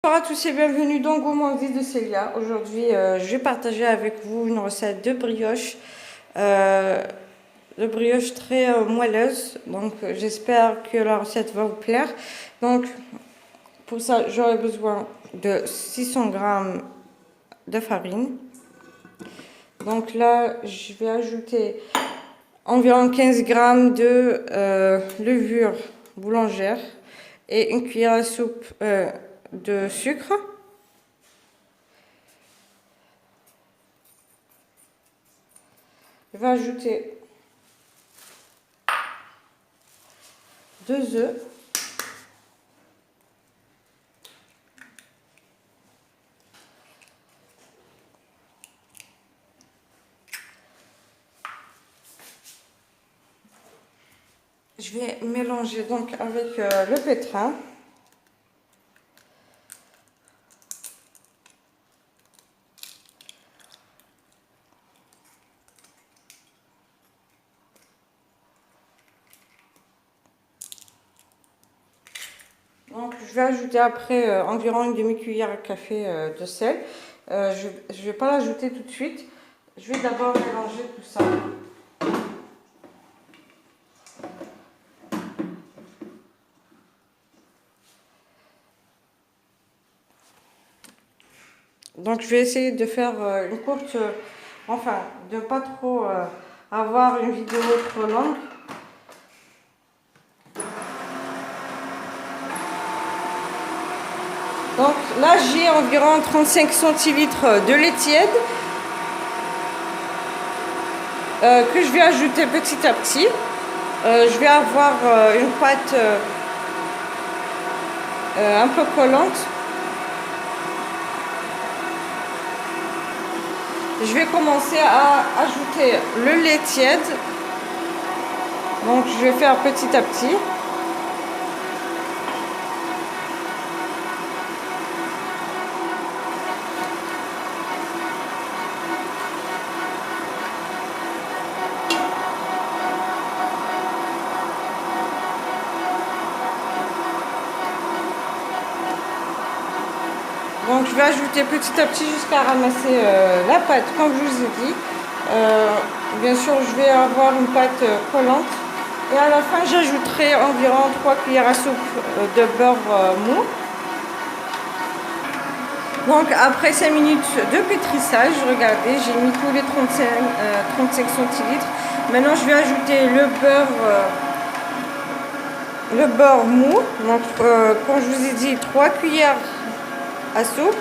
Bonjour à tous et bienvenue dans Gourmandise de Célia. Aujourd'hui, je vais partager avec vous une recette de brioche très moelleuse. Donc, j'espère que la recette va vous plaire. Donc, pour ça, j'aurai besoin de 600 g de farine. Donc là, je vais ajouter environ 15 g de levure boulangère et une cuillère à soupe de sucre. Je vais ajouter 2 œufs. Je vais mélanger donc avec le pétrin. Donc je vais ajouter après environ une demi-cuillère à café de sel. Je ne vais pas l'ajouter tout de suite. Je vais d'abord mélanger tout ça. Donc je vais essayer de faire une courte, enfin de pas trop avoir une vidéo trop longue. Donc là j'ai environ 35 centilitres de lait tiède que je vais ajouter petit à petit. Je vais avoir une pâte un peu collante. Je vais commencer à ajouter le lait tiède. Donc je vais faire petit à petit. Donc je vais ajouter petit à petit jusqu'à ramasser la pâte comme je vous ai dit. Bien sûr je vais avoir une pâte collante. Et à la fin j'ajouterai environ 3 cuillères à soupe de beurre mou. Donc après 5 minutes de pétrissage, regardez, j'ai mis tous les 35 centilitres. Maintenant je vais ajouter le beurre mou. Donc comme je vous ai dit, 3 cuillères à soupe.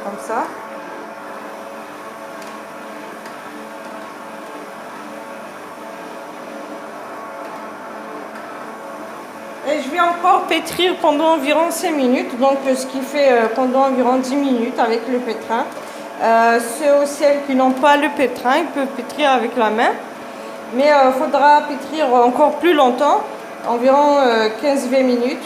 Comme ça. Et je vais encore pétrir pendant environ 5 minutes, donc ce qui fait pendant environ 10 minutes avec le pétrin. Ceux ou celles qui n'ont pas le pétrin, ils peuvent pétrir avec la main. Mais il faudra pétrir encore plus longtemps, environ 15-20 minutes.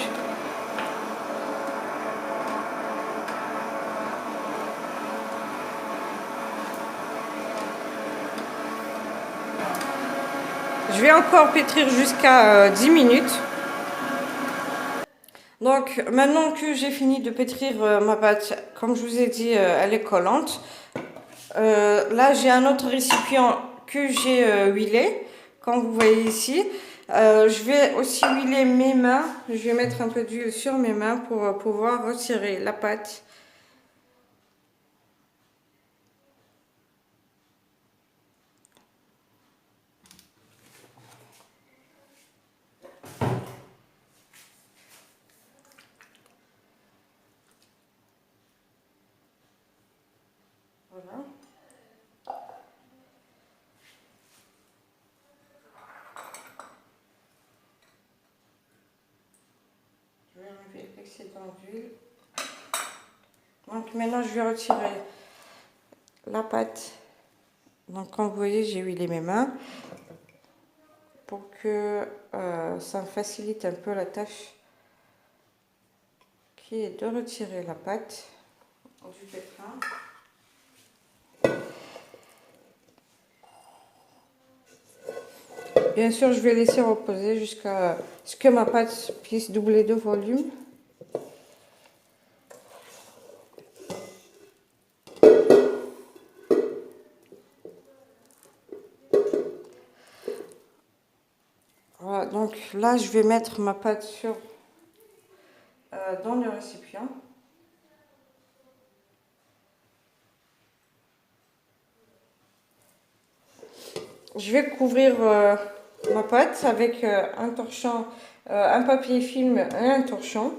Je vais encore pétrir jusqu'à 10 minutes. Donc maintenant que j'ai fini de pétrir ma pâte, comme je vous ai dit, elle est collante. Là j'ai un autre récipient que j'ai huilé, comme vous voyez ici. Je vais aussi huiler mes mains. Je vais mettre un peu d'huile sur mes mains pour pouvoir retirer la pâte. Voilà. Je vais enlever l'excédent d'huile. Donc maintenant je vais retirer la pâte. Donc comme vous voyez, j'ai huilé mes mains pour que ça me facilite un peu la tâche qui est de retirer la pâte du pétrin. Bien sûr, je vais laisser reposer jusqu'à ce que ma pâte puisse doubler de volume. Voilà, donc là, je vais mettre ma pâte dans le récipient. Je vais couvrir ma pâte avec un torchon, un papier film et un torchon.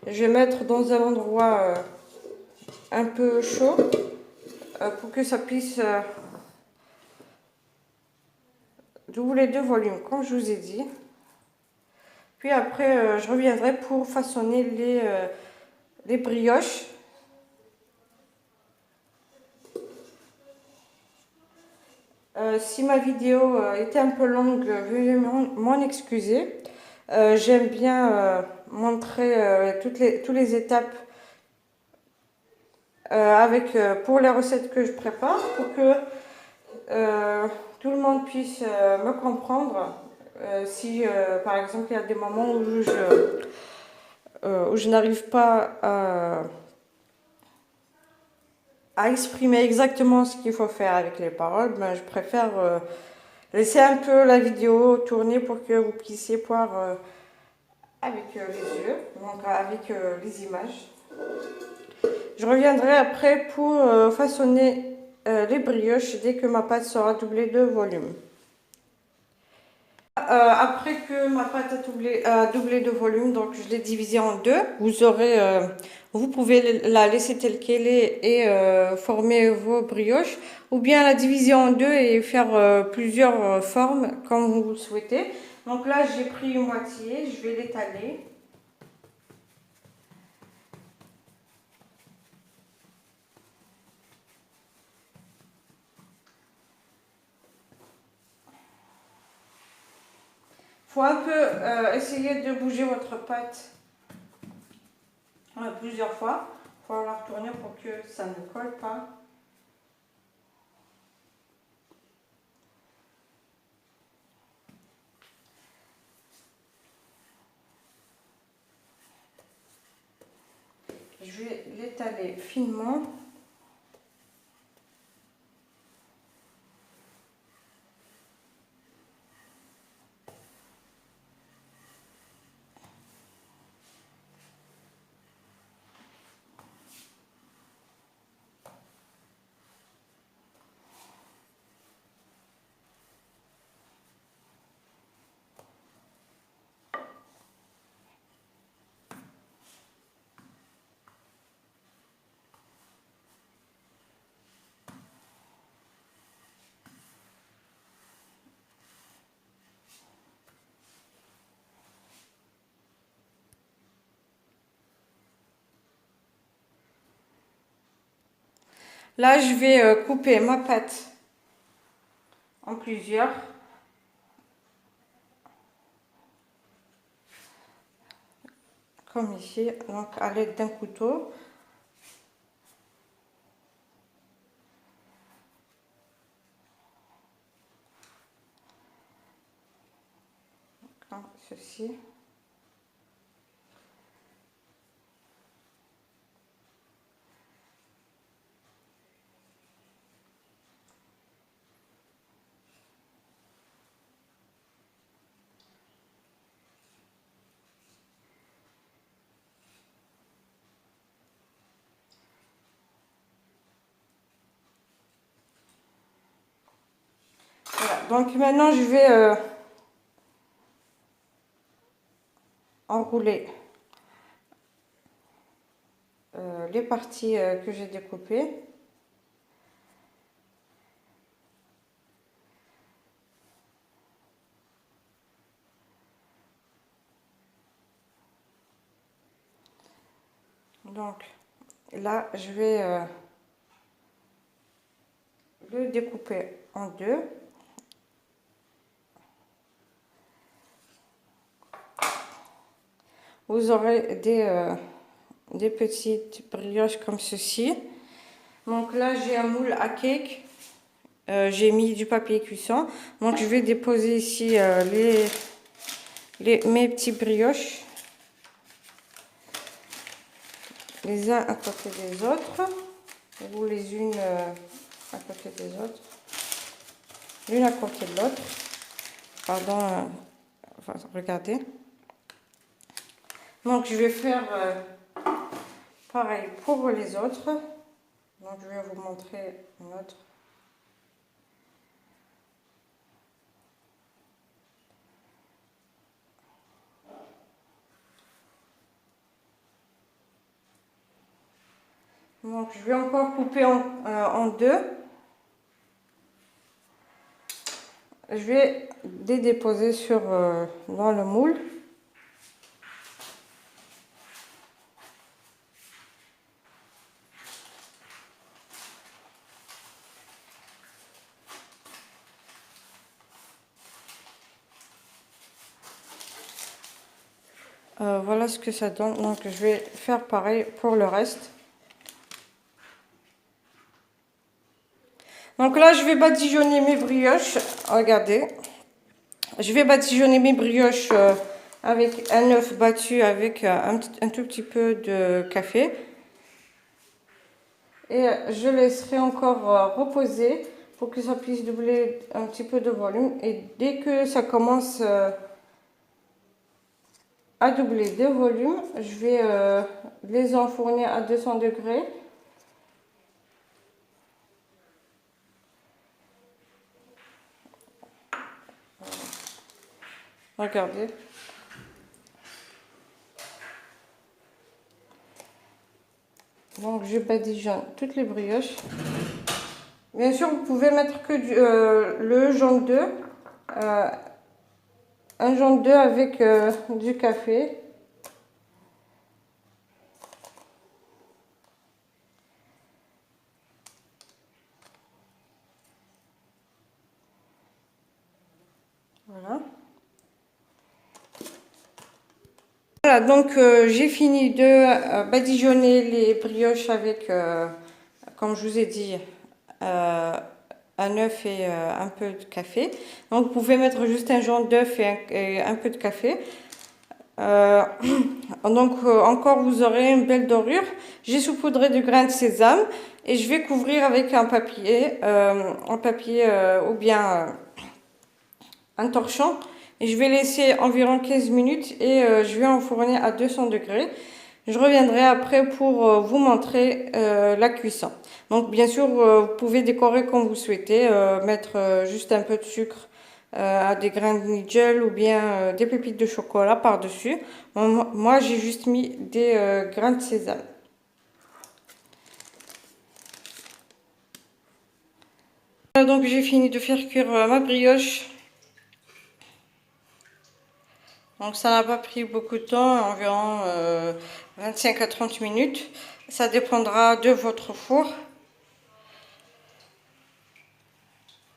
Je vais mettre dans un endroit un peu chaud pour que ça puisse doubler de volume, comme je vous ai dit. Puis après, je reviendrai pour façonner les brioches. Si ma vidéo était un peu longue, veuillez m'en excuser. J'aime bien montrer toutes les étapes pour les recettes que je prépare, pour que tout le monde puisse me comprendre. Si par exemple il y a des moments où je n'arrive pas à exprimer exactement ce qu'il faut faire avec les paroles, ben, je préfère laisser un peu la vidéo tourner pour que vous puissiez voir avec les yeux, donc avec les images. Je reviendrai après pour façonner les brioches dès que ma pâte sera doublée de volume. Après que ma pâte a doublé de volume, donc je l'ai divisée en deux. Vous pouvez la laisser telle qu'elle est et former vos brioches, ou bien la diviser en deux et faire plusieurs formes comme vous le souhaitez. Donc là, j'ai pris une moitié, je vais l'étaler. Il faut un peu essayer de bouger votre pâte plusieurs fois. Il faut la retourner pour que ça ne colle pas. Je vais l'étaler finement. Là, je vais couper ma pâte en plusieurs. Comme ici, donc à l'aide d'un couteau. Comme ceci. Voilà, donc maintenant je vais enrouler les parties que j'ai découpées. Donc là, je vais le découper en deux. Vous aurez des petites brioches comme ceci. Donc là, j'ai un moule à cake j'ai mis du papier cuisson. Donc je vais déposer ici mes petits brioches, les uns à côté des autres, ou les unes à côté des autres, l'une à côté de l'autre. Pardon, enfin, regardez. Donc je vais faire pareil pour les autres. Donc je vais vous montrer une autre. Donc je vais encore couper en deux. Je vais les déposer dans le moule. Voilà ce que ça donne. Donc je vais faire pareil pour le reste. Donc là je vais badigeonner mes brioches. Regardez. Je vais badigeonner mes brioches avec un œuf battu avec un tout petit peu de café. Et je laisserai encore reposer pour que ça puisse doubler un petit peu de volume. Et dès que ça commence à doubler de volume, je vais les enfourner à 200 degrés. Regardez. Donc je badigeonne toutes les brioches. Bien sûr, vous pouvez mettre que le jaune d'œuf. Un jaune d'œuf avec du café. Voilà. Voilà, donc j'ai fini de badigeonner les brioches avec, comme je vous ai dit, un œuf et un peu de café. Donc vous pouvez mettre juste un jaune d'œuf et un peu de café. Donc encore vous aurez une belle dorure. J'ai saupoudré du grain de sésame et je vais couvrir avec un papier, ou bien un torchon. Et je vais laisser environ 15 minutes et je vais enfourner à 200 degrés. Je reviendrai après pour vous montrer la cuisson. Donc bien sûr, vous pouvez décorer comme vous souhaitez, mettre juste un peu de sucre, des grains de nigel ou bien des pépites de chocolat par-dessus. Moi, j'ai juste mis des grains de sésame. Voilà, donc j'ai fini de faire cuire ma brioche. Donc ça n'a pas pris beaucoup de temps, environ 25 à 30 minutes. Ça dépendra de votre four.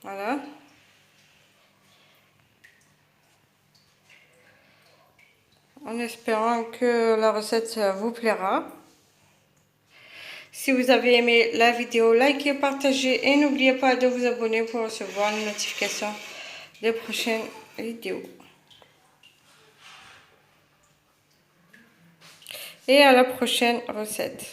Voilà. En espérant que la recette vous plaira. Si vous avez aimé la vidéo, likez, partagez et n'oubliez pas de vous abonner pour recevoir une notification des prochaines vidéos. Et à la prochaine recette.